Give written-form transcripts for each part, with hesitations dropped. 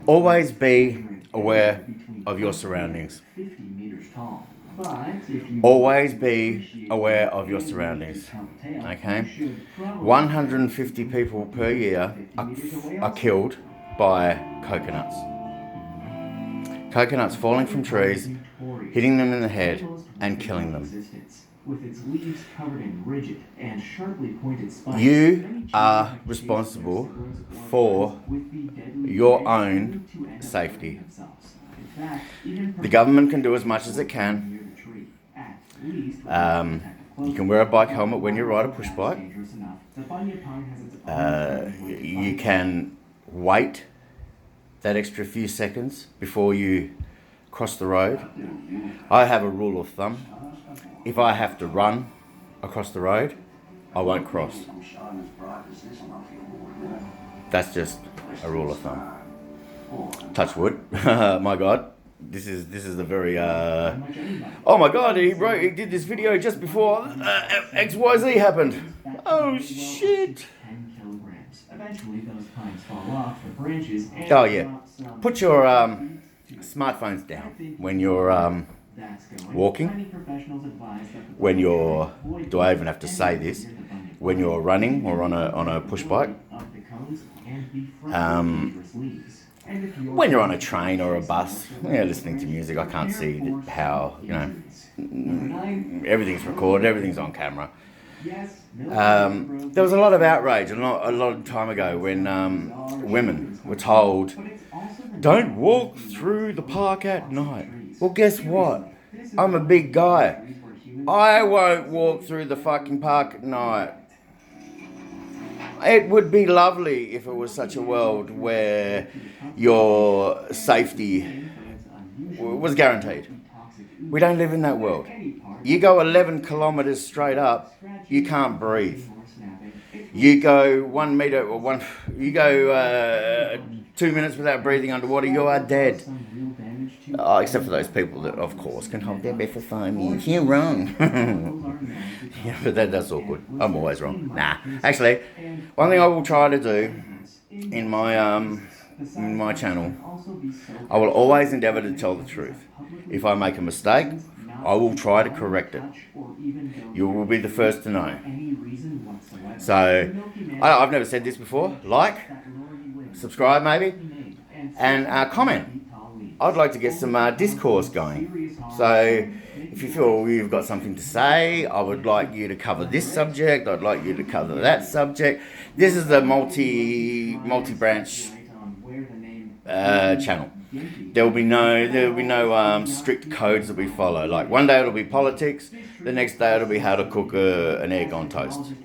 Always be aware of your surroundings. Always be aware of your surroundings. Okay? 150 people per year are killed by coconuts. Coconuts falling from trees, hitting them in the head, and killing them. You are responsible for your own safety. The government can do as much as it can. You can wear a bike helmet when you ride a push bike. You can wait that extra few seconds before you cross the road. I have a rule of thumb. If I have to run across the road, I won't cross. That's just a rule of thumb. Touch wood. My God, this is a very oh my God, he did this video just before XYZ happened. Oh shit. Oh yeah. Put your smartphones down when you're walking, when you're, do I even have to say this, when you're running or on a push bike, when you're on a train or a bus, listening to music. I can't see how, everything's recorded, everything's on camera. There was a lot of outrage a lot of time ago when women were told, don't walk through the park at night. Well, guess what? I'm a big guy. I won't walk through the fucking park at night. It would be lovely if it was such a world where your safety was guaranteed. We don't live in that world. You go 11 kilometers straight up, you can't breathe. You go 1 meter or 2 minutes without breathing underwater, you are dead. Oh, except for those people that, of course, can hold their breath for 5 minutes. You're wrong. Yeah, but that's all good. I'm always wrong. Nah. Actually, one thing I will try to do in my channel, I will always endeavour to tell the truth. If I make a mistake, I will try to correct it. You will be the first to know. So, I've never said this before. Like, subscribe maybe, and comment. I'd like to get some discourse going. So if you feel you've got something to say, I would like you to cover this subject. I'd like you to cover that subject. This is a multi-branch channel. There will be no strict codes that we follow. Like one day it'll be politics, the next day it'll be how to cook an egg on toast.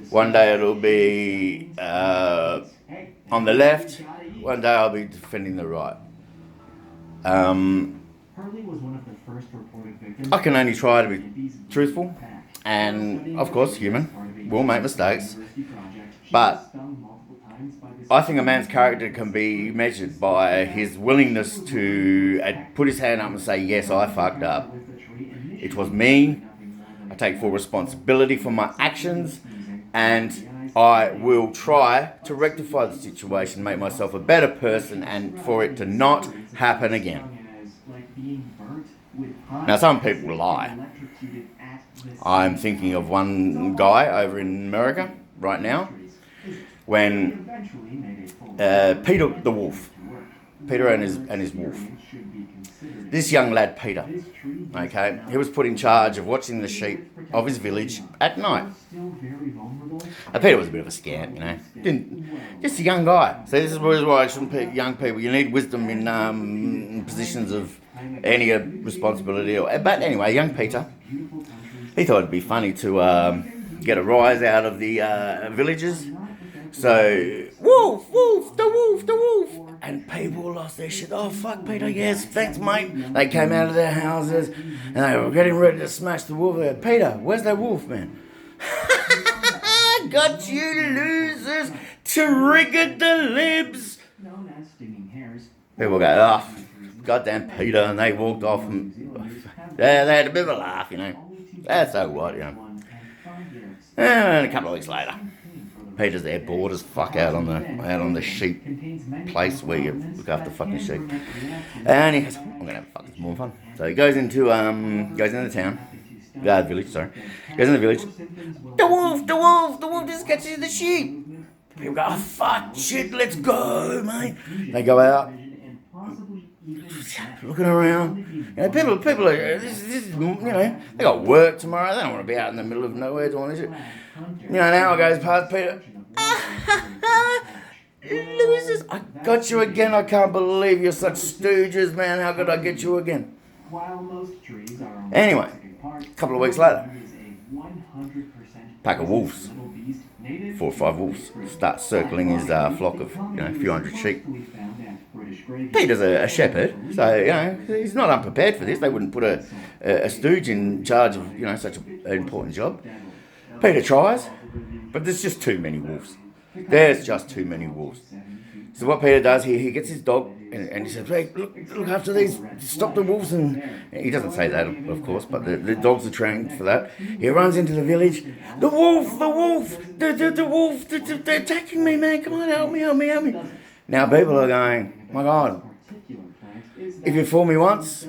One day it'll be on the left. One day I'll be defending the right. I can only try to be truthful, and of course human will make mistakes, but I think a man's character can be measured by his willingness to put his hand up and say, yes, I fucked up. It was me. I take full responsibility for my actions, and I will try to rectify the situation, make myself a better person, and for it to not happen again. Now, some people lie. I'm thinking of one guy over in America right now, when Peter the wolf, Peter and his wolf, this young lad Peter, okay, he was put in charge of watching the sheep of his village at night. Now, Peter was a bit of a scamp, just a young guy. So this is why I shouldn't pick young people. You need wisdom in positions of any responsibility. But anyway, young Peter, he thought it'd be funny to get a rise out of the villagers. So, wolf, the wolf. And people lost their shit. Oh, fuck, Peter, yes, thanks, mate. They came out of their houses and they were getting ready to smash the wolf. They go, Peter, where's that wolf, man? Got you losers, triggered the libs. People go, oh, goddamn Peter, and they walked off and they had a bit of a laugh, That's so what, And a couple of weeks later, Peter's there, bored as fuck out on the sheep place where you look after fucking sheep. And he goes, I'm gonna have fucking more fun. So he goes into the town, village. Sorry, goes in the village. The wolf just catches the sheep. People go, oh fuck, shit, let's go, mate. They go out, looking around. You know, people are, this is, you know, they got work tomorrow. They don't want to be out in the middle of nowhere doing this shit. You know, an hour goes past, Peter. Losers, I got you again. I can't believe you're such stooges, man. How could I get you again? Anyway, a couple of weeks later, pack of wolves, 4 or 5 wolves, start circling his flock of, you know, a few hundred sheep. Peter's a shepherd, so, you know, he's not unprepared for this. They wouldn't put a stooge in charge of, you know, such an important job. Peter tries, but there's just too many wolves. There's just too many wolves. So what Peter does, he gets his dog and he says, hey, look after these, stop the wolves. And he doesn't say that, of course, but the dogs are trained for that. He runs into the village. The wolf, the wolf, they're attacking me, man. Come on, help me. Now people are going, my God, if you fool me once,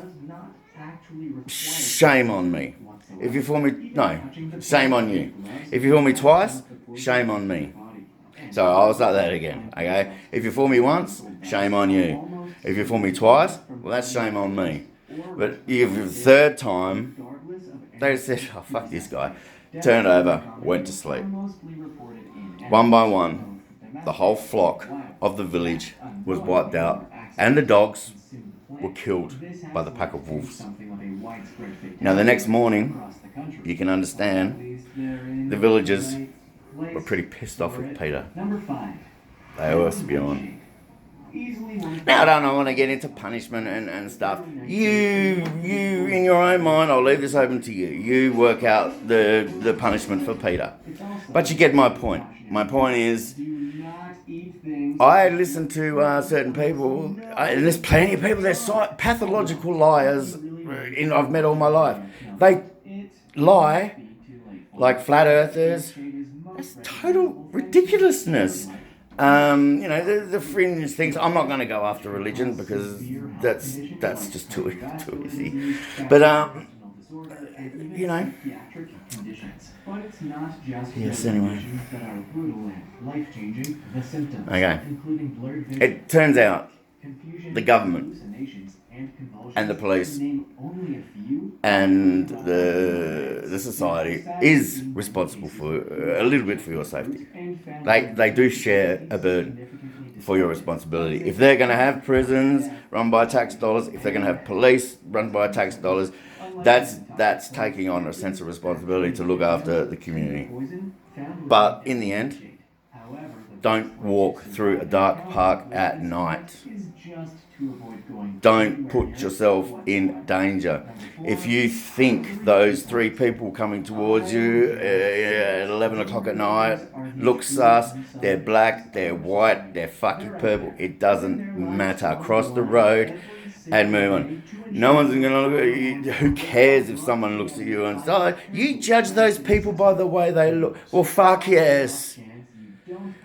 shame on me. If you fool me, no, shame on you. If you fool me twice, shame on me. So I'll start that again, okay? If you fool me once, shame on you. If you fool me twice, well, that's shame on me. But if the third time, they said, oh, fuck this guy. Turned over, went to sleep. One by one, the whole flock of the village was wiped out, and the dogs were killed by the pack of wolves. Now, the next morning, you can understand, the villagers were pretty pissed off with Peter. They were spewing. Now, I don't want to get into punishment and stuff. You, in your own mind, I'll leave this open to you. You work out the punishment for Peter. But you get my point. My point is, I listen to certain people, and there's plenty of people, they're pathological liars I've met all my life. They lie like flat earthers. That's total ridiculousness. You know, the fringe things. I'm not going to go after religion because that's just too easy. But you know. Yes. Anyway. Okay. It turns out the government and the police and the society is responsible for a little bit for your safety. They do share a burden for your responsibility. If they're going to have prisons run by tax dollars, if they're going to have police run by tax dollars, that's taking on a sense of responsibility to look after the community. But in the end, don't walk through a dark park at night. Don't put yourself in danger. If you think those 3 people coming towards you at 11 o'clock at night look sus, they're black, they're white, they're fucking purple, it doesn't matter. Cross the road and move on. No one's going to look at you. Who cares if someone looks at you and says, oh, you judge those people by the way they look. Well, fuck yes.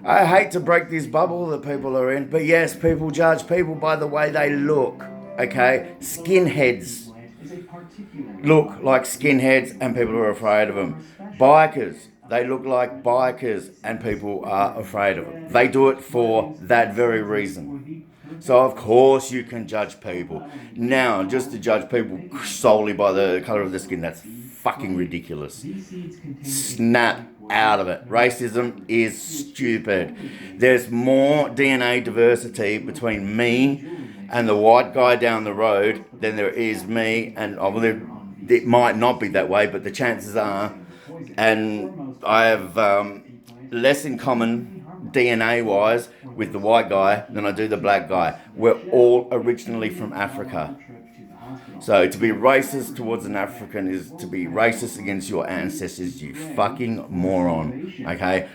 I hate to break this bubble that people are in, but yes, people judge people by the way they look, okay? Skinheads look like skinheads and people are afraid of them. Bikers, they look like bikers and people are afraid of them. They do it for that very reason. So of course you can judge people. Now, just to judge people solely by the colour of their skin, that's fucking ridiculous. Snap out of it. Racism is stupid. There's more DNA diversity between me and the white guy down the road than there is me and it might not be that way, but the chances are, and I have less in common DNA wise with the white guy than I do the black guy. We're all originally from Africa. So to be racist towards an African is to be racist against your ancestors, you fucking moron. Okay?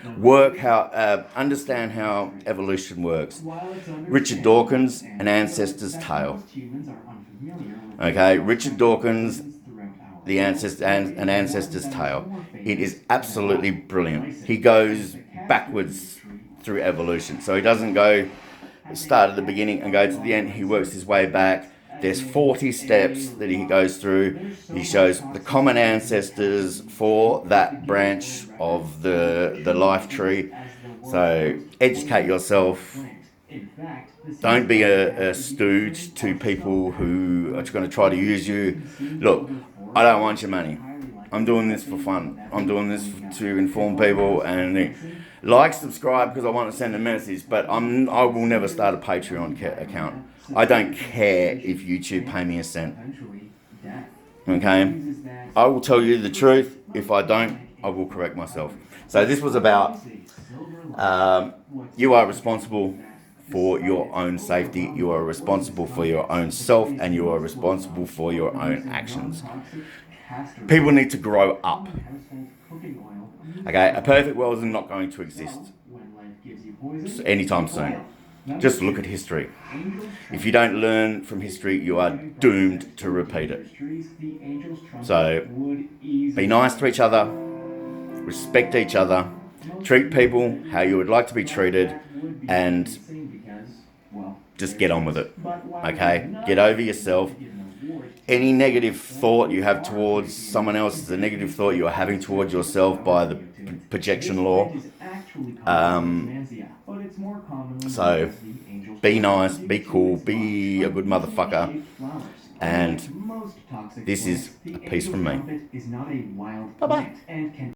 Understand how evolution works. Richard Dawkins, An Ancestor's Tale. Okay? Richard Dawkins, An Ancestor's Tale. It is absolutely brilliant. He goes backwards through evolution. So he doesn't go start at the beginning and go to the end. He works his way back. There's 40 steps that he goes through. He shows the common ancestors for that branch of the life tree. So educate yourself. Don't be a stooge to people who are going to try to use you. Look, I don't want your money. I'm doing this for fun. I'm doing this to inform people and like, subscribe because I want to send a message. But I will never start a Patreon account. I don't care if YouTube pay me a cent. Okay? I will tell you the truth. If I don't, I will correct myself. So this was about you are responsible for your own safety. You are responsible for your own self, and you are responsible for your own actions. People need to grow up. Okay, a perfect world is not going to exist anytime soon. Just look at history. If you don't learn from history, you are doomed to repeat it. So, be nice to each other, respect each other, treat people how you would like to be treated, and just get on with it. Okay? Get over yourself. Any negative thought you have towards someone else is a negative thought you are having towards yourself by the projection law. So, be nice, be cool, be a good motherfucker. And this is a piece from me. Bye-bye.